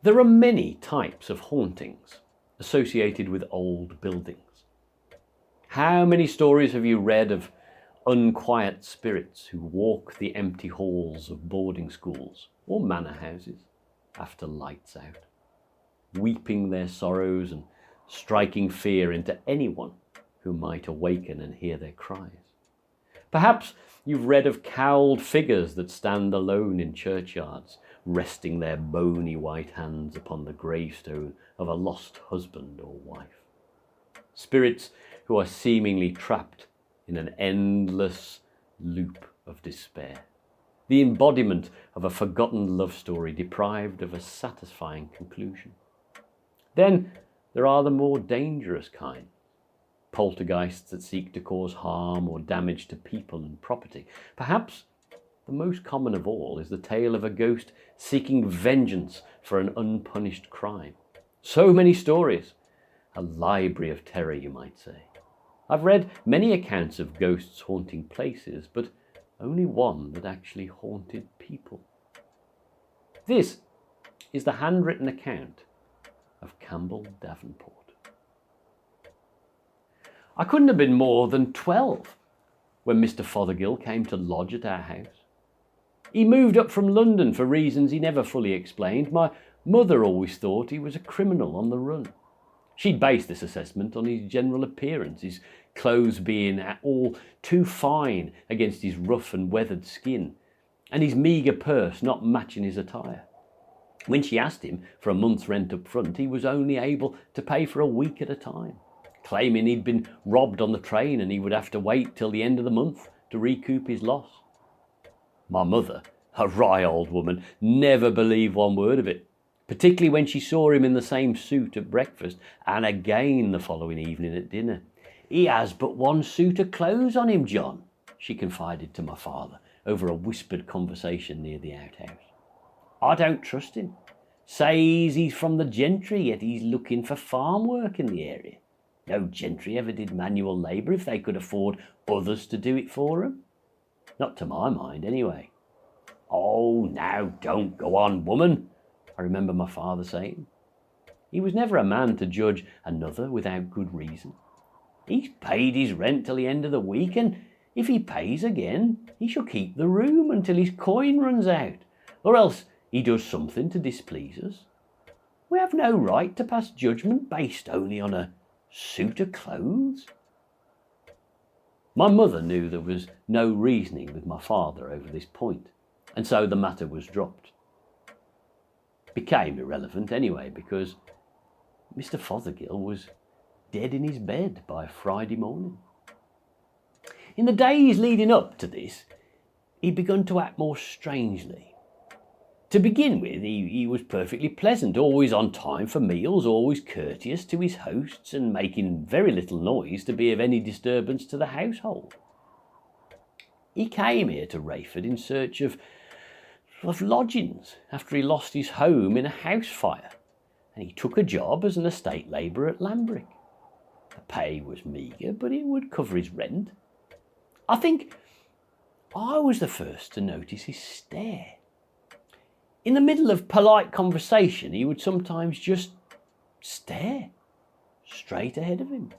There are many types of hauntings associated with old buildings. How many stories have you read of unquiet spirits who walk the empty halls of boarding schools or manor houses after lights out, weeping their sorrows and striking fear into anyone who might awaken and hear their cries? Perhaps you've read of cowled figures that stand alone in churchyards, resting their bony white hands upon the gravestone of a lost husband or wife. Spirits who are seemingly trapped in an endless loop of despair, the embodiment of a forgotten love story deprived of a satisfying conclusion. Then there are the more dangerous kind, poltergeists that seek to cause harm or damage to people and property. Perhaps the most common of all is the tale of a ghost seeking vengeance for an unpunished crime. So many stories, a library of terror, you might say. I've read many accounts of ghosts haunting places, but only one that actually haunted people. This is the handwritten account of Campbell Davenport. I couldn't have been more than 12 when Mr. Fothergill came to lodge at our house. He moved up from London for reasons he never fully explained. My mother always thought he was a criminal on the run. She'd based this assessment on his general appearance, his clothes being all too fine against his rough and weathered skin, and his meagre purse not matching his attire. When she asked him for a month's rent up front, he was only able to pay for a week at a time, claiming he'd been robbed on the train and he would have to wait till the end of the month to recoup his loss. My mother, a wry old woman, never believed one word of it, particularly when she saw him in the same suit at breakfast and again the following evening at dinner. "He has but one suit of clothes on him, John," she confided to my father over a whispered conversation near the outhouse. "I don't trust him. Says he's from the gentry, yet he's looking for farm work in the area. No gentry ever did manual labour if they could afford others to do it for them. Not to my mind, anyway." "Oh, now don't go on, woman," I remember my father saying. He was never a man to judge another without good reason. He's paid his rent till the end of the week, and if he pays again, he shall keep the room until his coin runs out, or else he does something to displease us. We have no right to pass judgment based only on a suit of clothes." My mother knew there was no reasoning with my father over this point, and so the matter was dropped. It became irrelevant anyway, because Mr. Fothergill was dead in his bed by Friday morning. In the days leading up to this, he'd begun to act more strangely. To begin with, he was perfectly pleasant, always on time for meals, always courteous to his hosts, and making very little noise to be of any disturbance to the household. He came here to Rayford in search of lodgings after he lost his home in a house fire, and he took a job as an estate labourer at Lambrick. The pay was meagre, but it would cover his rent. I think I was the first to notice his stare. In the middle of polite conversation, he would sometimes just stare straight ahead of him,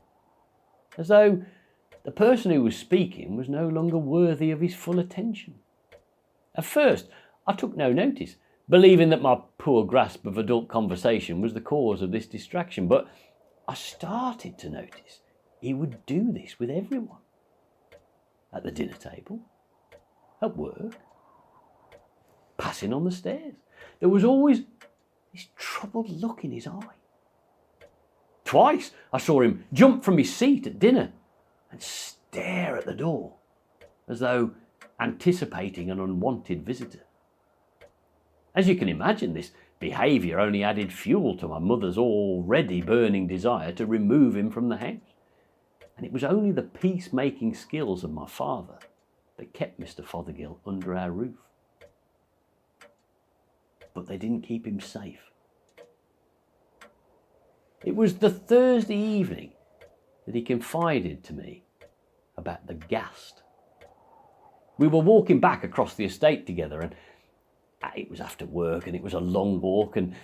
as though the person who was speaking was no longer worthy of his full attention. At first, I took no notice, believing that my poor grasp of adult conversation was the cause of this distraction, but I started to notice he would do this with everyone. At the dinner table, at work, passing on the stairs. There was always this troubled look in his eye. Twice I saw him jump from his seat at dinner and stare at the door, as though anticipating an unwanted visitor. As you can imagine, this behaviour only added fuel to my mother's already burning desire to remove him from the house. And it was only the peacemaking skills of my father that kept Mr. Fothergill under our roof. But they didn't keep him safe. It was the Thursday evening that he confided to me about the Ghast. We were walking back across the estate together, and it was after work, and it was a long walk, and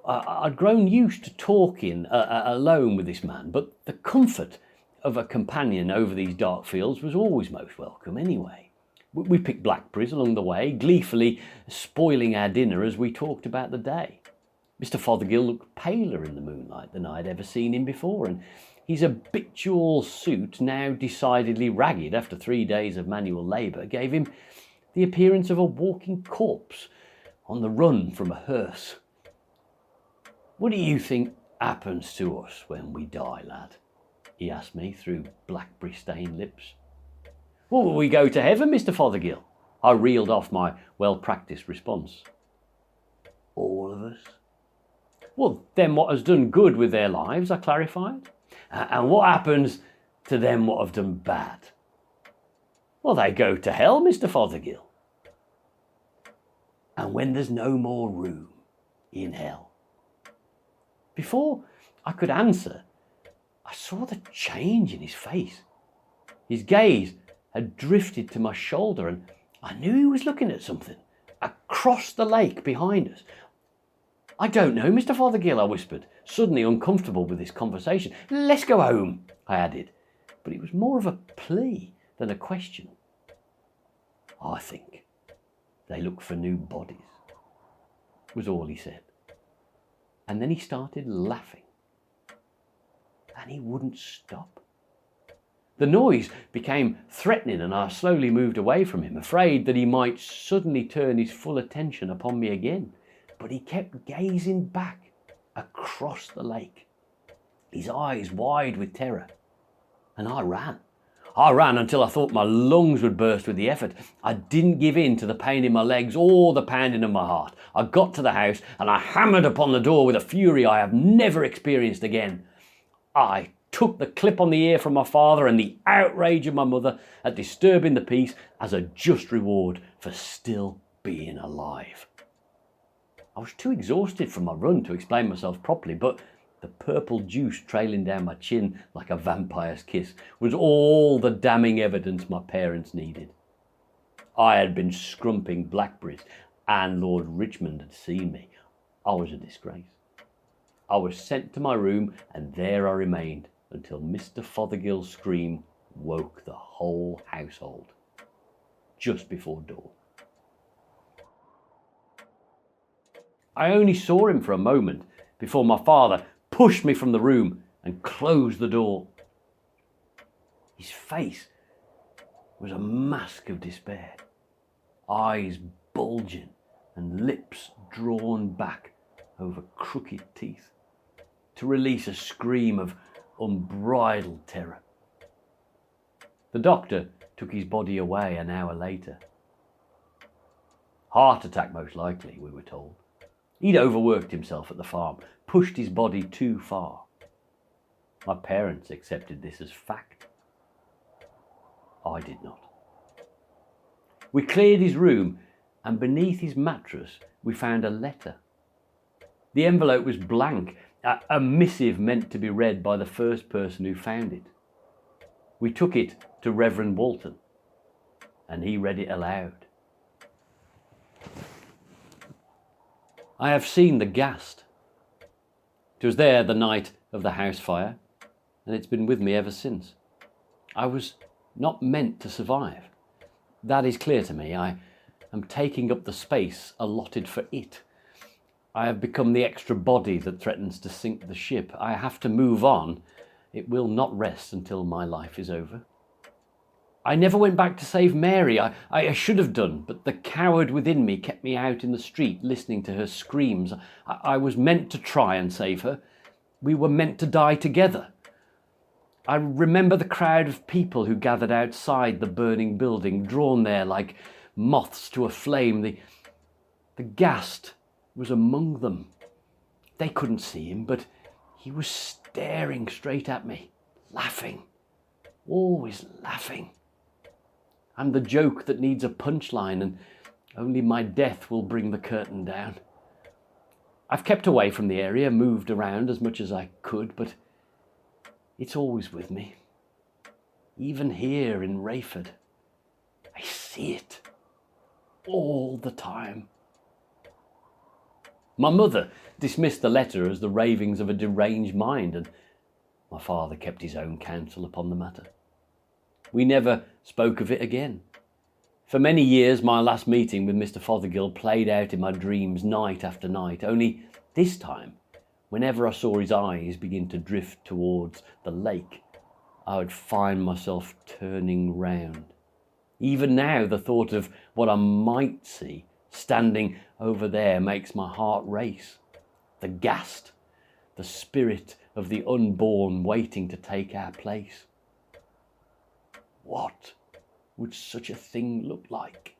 I'd grown used to talking alone with this man, but the comfort of a companion over these dark fields was always most welcome anyway. We picked blackberries along the way, gleefully spoiling our dinner as we talked about the day. Mr. Fothergill looked paler in the moonlight than I'd ever seen him before, and his habitual suit, now decidedly ragged after 3 days of manual labour, gave him the appearance of a walking corpse on the run from a hearse. "What do you think happens to us when we die, lad?" he asked me through blackberry-stained lips. "Well, we go to heaven, Mr. Fothergill," I reeled off my well-practised response. "All of us?" "Well, them what has done good with their lives," I clarified. "And what happens to them what have done bad?" "Well, they go to hell, Mr. Fothergill." "And when there's no more room in hell?" Before I could answer, I saw the change in his face. His gaze had drifted to my shoulder, and I knew he was looking at something across the lake behind us. "I don't know, Mr. Fothergill," I whispered, suddenly uncomfortable with this conversation. "Let's go home," I added, but it was more of a plea than a question. "I think they look for new bodies," was all he said. And then he started laughing. And he wouldn't stop. The noise became threatening, and I slowly moved away from him, afraid that he might suddenly turn his full attention upon me again. But he kept gazing back across the lake, his eyes wide with terror. And I ran. I ran until I thought my lungs would burst with the effort. I didn't give in to the pain in my legs or the pounding of my heart. I got to the house and I hammered upon the door with a fury I have never experienced again. I took the clip on the ear from my father and the outrage of my mother at disturbing the peace as a just reward for still being alive. I was too exhausted from my run to explain myself properly, but the purple juice trailing down my chin like a vampire's kiss was all the damning evidence my parents needed. I had been scrumping blackberries, and Lord Richmond had seen me. I was a disgrace. I was sent to my room, and there I remained until Mr. Fothergill's scream woke the whole household, just before dawn. I only saw him for a moment before my father pushed me from the room and closed the door. His face was a mask of despair, eyes bulging and lips drawn back over crooked teeth, to release a scream of unbridled terror. The doctor took his body away an hour later. Heart attack most likely, we were told. He'd overworked himself at the farm, pushed his body too far. My parents accepted this as fact. I did not. We cleared his room, and beneath his mattress we found a letter. The envelope was blank, a missive meant to be read by the first person who found it. We took it to Reverend Walton, and he read it aloud. "I have seen the Ghast. It was there the night of the house fire, and it's been with me ever since. I was not meant to survive. That is clear to me. I am taking up the space allotted for it. I have become the extra body that threatens to sink the ship. I have to move on. It will not rest until my life is over. I never went back to save Mary. I should have done, but the coward within me kept me out in the street listening to her screams. I was meant to try and save her. We were meant to die together. I remember the crowd of people who gathered outside the burning building, drawn there like moths to a flame. The Ghast was among them. They couldn't see him, but he was staring straight at me, laughing, always laughing. I'm the joke that needs a punchline, and only my death will bring the curtain down. I've kept away from the area, moved around as much as I could, but it's always with me. Even here in Rayford, I see it all the time." My mother dismissed the letter as the ravings of a deranged mind, and my father kept his own counsel upon the matter. We never spoke of it again. For many years my last meeting with Mr. Fothergill played out in my dreams night after night, only this time, whenever I saw his eyes begin to drift towards the lake, I would find myself turning round. Even now, the thought of what I might see standing over there makes my heart race. The Ghast, the spirit of the unborn waiting to take our place. What would such a thing look like?